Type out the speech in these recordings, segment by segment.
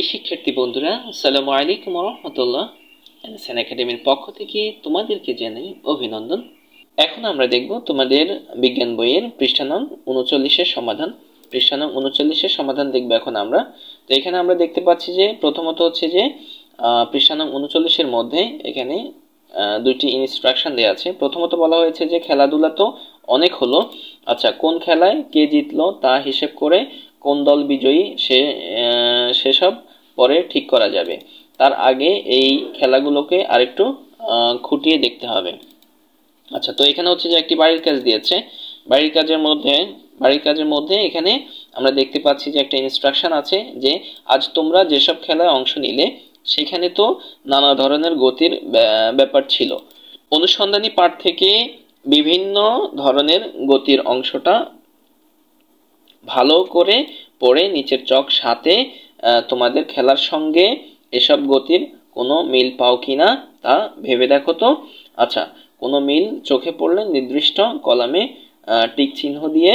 প্রিয় শিক্ষার্থী বন্ধুরা, আসসালামু আলাইকুম ওয়া রাহমাতুল্লাহ। এনএসএন একাডেমির পক্ষ থেকে তোমাদেরকে জানাই অভিনন্দন। এখন আমরা দেখব তোমাদের বিজ্ঞান বইয়ের পৃষ্ঠা নং 39 এর সমাধান। পৃষ্ঠা নং 39 এর সমাধান দেখব এখন আমরা। তো এখানে আমরা দেখতে পাচ্ছি যে প্রথমত হচ্ছে যে পৃষ্ঠা নং 39 এর মধ্যে এখানে দুইটি ইনস্ট্রাকশন দেওয়া আছে। প্রথমত বলা হয়েছে যে খেলাধুলা তো অনেক হলো, আচ্ছা কোন খেলায় কে জিতলো তা হিসেব করে কোন দল বিজয়ী সেসব পরে ঠিক করা যাবে। তার আগে এই খেলাগুলোকে আরেকটু খুঁটিয়ে দেখতে হবে। আচ্ছা, তো এখানে হচ্ছে যে একটি বাড়ির কাজ দিয়েছে। বাড়ির কাজের মধ্যে এখানে আমরা দেখতে পাচ্ছি যে একটা ইনস্ট্রাকশন আছে যে আজ তোমরা যেসব খেলায় অংশ নিলে সেখানে তো নানা ধরনের গতির ব্যাপার ছিল। অনুসন্ধানী পাঠ থেকে বিভিন্ন ধরনের গতির অংশটা ভালো করে পড়ে নিচের চক সাথে তোমাদের খেলার সঙ্গে এসব গতির কোনো মিল পাও কিনা তা ভেবে দেখো তো। আচ্ছা, কোনো মিল চোখে পড়লে নির্দিষ্ট কলামে টিক চিহ্ন দিয়ে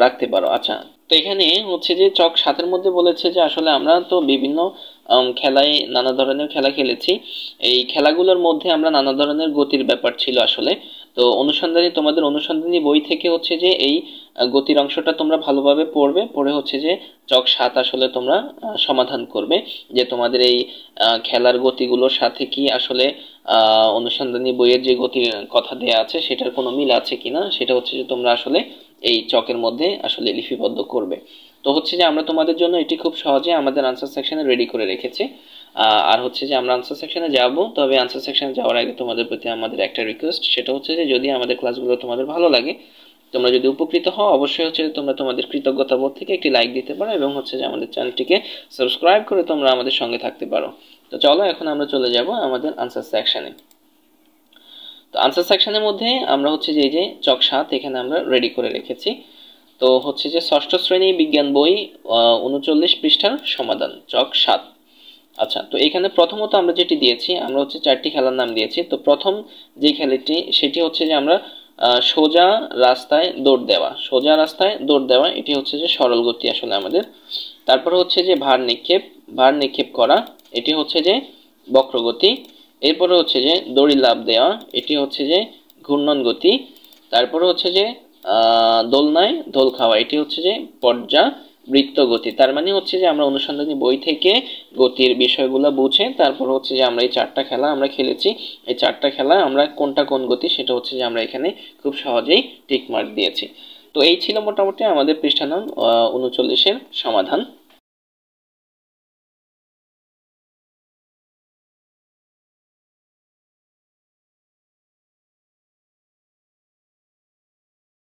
রাখতে পারো। আচ্ছা, তো এখানে হচ্ছে যে চক 7-এর মধ্যে বলেছে যে আসলে আমরা তো বিভিন্ন খেলায় নানা ধরনের খেলা খেলেছি। এই খেলাগুলোর মধ্যে আমরা নানা ধরনের গতির ব্যাপার ছিল আসলে। তো তোমাদের অনুসন্ধানী বই থেকে হচ্ছে যে এই গতির অংশটা তোমরা ভালোভাবে পড়বে, পড়ে হচ্ছে যে চক 7 আসলে তোমরা সমাধান করবে যে তোমাদের এই খেলার গতিগুলোর সাথে কি আসলে অনুসন্ধানী বইয়ের যে গতির কথা দেয়া আছে সেটার কোনো মিল আছে কিনা, সেটা হচ্ছে যে তোমরা আসলে এই চকের মধ্যে আসলে লিপিবদ্ধ করবে। তো হচ্ছে যে আমরা তোমাদের জন্য এটি খুব সহজে আমাদের আনসার সেকশনে রেডি করে রেখেছি। আর হচ্ছে যে আমরা আনসার সেকশনে যাব, তবে আনসার সেকশনে যাওয়ার আগে তোমাদের প্রতি আমাদের একটা রিকোয়েস্ট, সেটা হচ্ছে যে যদি আমাদের ক্লাসগুলো তোমাদের ভালো লাগে, তোমরা যদি উপকৃত হও, অবশ্যই হচ্ছে তোমরা তোমাদের কৃতজ্ঞতা বোধ থেকে একটি লাইক দিতে পারো এবং হচ্ছে যে আমাদের চ্যানেলটিকে সাবস্ক্রাইব করে তোমরা আমাদের সঙ্গে থাকতে পারো। তো চলো এখন আমরা চলে যাব আমাদের আনসার সেকশনে। তো আনসার সেকশনের মধ্যে আমরা হচ্ছে যে এই যে চক 7 এখানে আমরা রেডি করে রেখেছি। তো হচ্ছে যে ষষ্ঠ শ্রেণী বিজ্ঞান বই 39 পৃষ্ঠার সমাধান, চক 7। আচ্ছা, তো এখানে প্রথমত আমরা যেটি দিয়েছি, আমরা হচ্ছে 4টি খেলার নাম দিয়েছি। তো প্রথম যে খেলাটি সেটি হচ্ছে যে আমরা সোজা রাস্তায় দৌড় দেওয়া, এটি হচ্ছে যে সরল গতি আসলে আমাদের। তারপর হচ্ছে যে ভার নিক্ষেপ করা, এটি হচ্ছে যে বক্রগতি। এরপরে হচ্ছে যে দড়ি লাফ দেওয়া, এটি হচ্ছে যে ঘূর্ণন গতি। তারপরে হচ্ছে যে দোলনায় দোল খাওয়া, এটি হচ্ছে যে পর্যাবৃত্ত গতি। তার মানে হচ্ছে যে আমরা অনুসন্ধানী বই থেকে গতির বিষয়গুলো বুঝে তারপর হচ্ছে যে আমরা এই 4টা খেলা আমরা খেলেছি। এই 4টা খেলা আমরা কোনটা কোন গতি সেটা হচ্ছে যে আমরা এখানে খুব সহজেই টিক মার্ক দিয়েছি। তো এই ছিল মোটামুটি আমাদের পৃষ্ঠা নং 39-এর সমাধান।